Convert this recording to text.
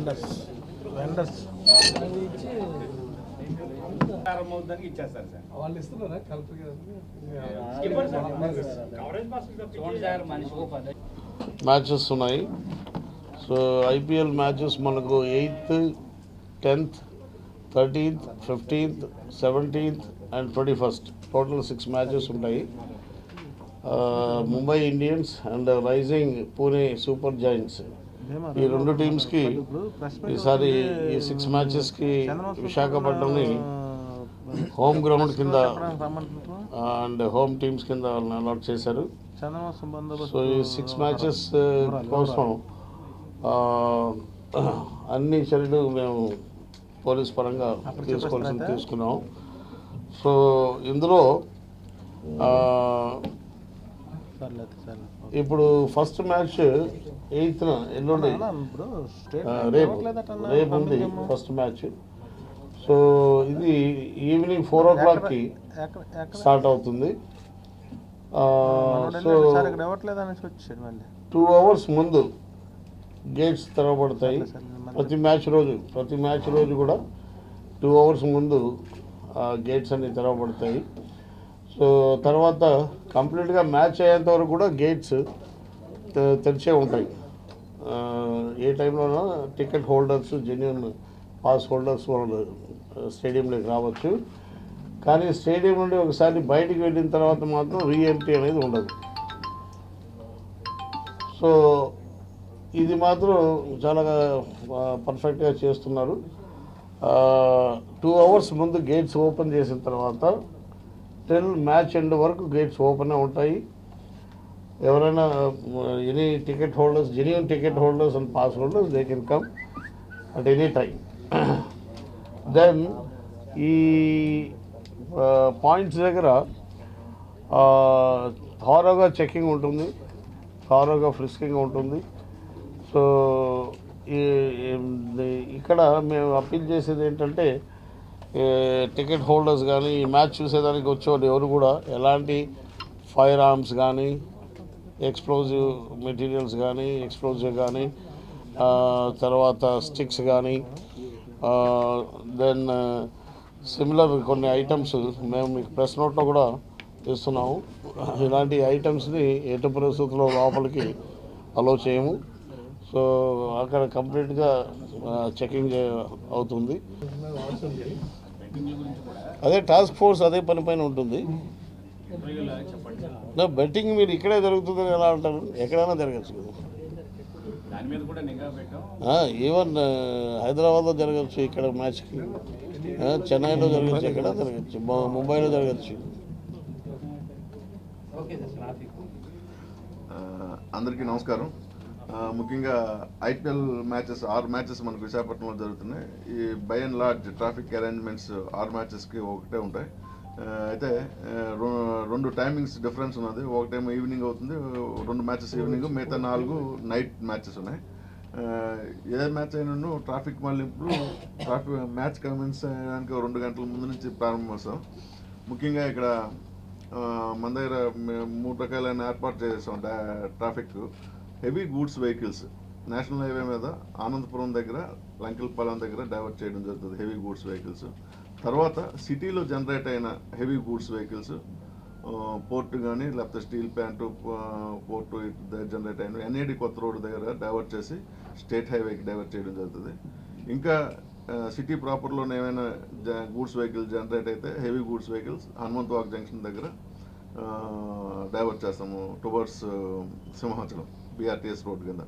Vendors ఇచ్చేస్తారు sir వాళ్ళు ఇస్తున్నారా కలెక్టర్ మ్యాచెస్ ఉన్నాయి. సో ఐపీఎల్ మ్యాచెస్ మనకు 8th, 10th, 13th, 15th, 17th and 21st total 6 matches ఉంటాయి. Mumbai Indians and rising Pune super giants ఈ రెండు టీమ్స్కి ఈసారి ఈ 6 మ్యాచెస్కి విశాఖపట్నంని హోమ్ గ్రౌండ్ కింద అండ్ హోమ్ టీమ్స్ కింద వాళ్ళని అలాట్ చేశారు. సో ఈ 6 మ్యాచెస్ కోసం అన్ని చర్యలు మేము పోలీస్ పరంగా తీసుకున్నాం. సో ఇందులో ఇప్పుడు ఫస్ట్ మ్యాచ్ 8th ఎల్లుండి రేపు ఉంది ఫస్ట్ మ్యాచ్. సో ఇది ఈవినింగ్ 4 o'clockకి స్టార్ట్ అవుతుంది. సో 2 hours ముందు గేట్స్ తెరవబడతాయి. ప్రతి మ్యాచ్ రోజు కూడా 2 hours ముందు గేట్స్ అన్ని తెరవబడతాయి. సో తర్వాత కంప్లీట్గా మ్యాచ్ అయ్యేంత వరకు కూడా గేట్స్ తెరిచే ఉంటాయి. ఏ టైంలోనో ticket holders, genuine pass holders వాళ్ళు స్టేడియంలోకి రావచ్చు. కానీ స్టేడియం నుండి ఒకసారి బయటికి వెళ్ళిన తర్వాత మాత్రం రీఎంట్రీ అనేది ఉండదు. సో ఇది మాత్రం చాలా పర్ఫెక్ట్గా చేస్తున్నారు. 2 hours ముందు గేట్స్ ఓపెన్ చేసిన తర్వాత టిల్ మ్యాచ్ ఎండ్ వరకు గేట్స్ ఓపెన్ ఉంటాయి. ఎవరైనా any ticket holders, genuine ticket holders and pass holders they can come at any time. Then ఈ పాయింట్స్ దగ్గర థారోగా చెకింగ్ ఉంటుంది, థారోగా ఫ్రిస్కింగ్ ఉంటుంది. సో ఇక్కడ మేము అప్పీల్ చేసేది ఏంటంటే టికెట్ హోల్డర్స్ కానీ ఈ మ్యాచ్ చూసేదానికి వచ్చేవాళ్ళు ఎవరు కూడా ఎలాంటి ఫైర్ ఆర్మ్స్ కానీ, ఎక్స్ప్లోజివ్ మెటీరియల్స్ కానీ, ఎక్స్ప్లోజివ్ కానీ, తర్వాత స్టిక్స్ కానీ, దెన్ సిమిలర్ కొన్ని ఐటమ్స్ మేము మీకు ప్రెస్ నోట్లో కూడా ఇస్తున్నాము. ఇలాంటి ఐటమ్స్ని ఎటు పరిస్థితుల్లో లోపలికి అలో చేయము. సో అక్కడ కంప్లీట్గా చెకింగ్ అవుతుంది. అదే టాస్క్ ఫోర్స్ అదే పని పైన ఉంటుంది. బెట్టింగ్ మీరు ఇక్కడే జరుగుతుందని ఎలా అంటారు? ఎక్కడైనా జరగచ్చు కదా. ఈవెన్ హైదరాబాద్లో జరగచ్చు, ఇక్కడ మ్యాచ్కి చెన్నైలో జరగచ్చు, ఎక్కడ జరగచ్చు, ముంబైలో జరగచ్చు. అందరికీ నమస్కారం. ముఖ్యంగా ఐపీఎల్ మ్యాచెస్ 6 మ్యాచెస్ మనకు విశాఖపట్నంలో జరుగుతున్నాయి. ఈ by and large traffic arrangements 6 మ్యాచెస్కి ఒకటే ఉంటాయి. అయితే 2 టైమింగ్స్ డిఫరెన్స్ ఉన్నది. ఒకటేమో ఈవినింగ్ అవుతుంది, 2 మ్యాచెస్ ఈవినింగ్, మిగతా 4 నైట్ మ్యాచెస్ ఉన్నాయి. ఏ మ్యాచ్ అయినా ట్రాఫిక్ మళ్ళింపులు మ్యాచ్ కమెన్స్ అయ్యడానికి 2 గంటల ముందు నుంచి ప్రారంభమవుతాం. ముఖ్యంగా ఇక్కడ మన దగ్గర 3 రకాలైన ఏర్పాటు చేసాం. Traffic heavy goods vehicles national highway మీద ఆనందపురం దగ్గర, లంకెలపాలెం దగ్గర డైవర్ట్ చేయడం జరుగుతుంది, హెవీ గూడ్స్ వెహికల్స్. తర్వాత సిటీలో జనరేట్ అయిన హెవీ గూడ్స్ వెహికల్స్ పోర్టు కానీ లేకపోతే స్టీల్ ప్లాంటు పోర్టు జనరేట్ అయిన ఎన్ఏడి కొత్త రోడ్డు దగ్గర డైవర్ట్ చేసి స్టేట్ హైవేకి డైవర్ట్ చేయడం జరుగుతుంది. ఇంకా సిటీ ప్రాపర్లోనే ఏమైనా గూడ్స్ వెహికల్స్ జనరేట్ అయితే heavy goods vehicles Hanumanth walk junction దగ్గర డైవర్ట్ చేస్తాము టువర్డ్స్ సింహాచలం BRTS రోడ్ కింద.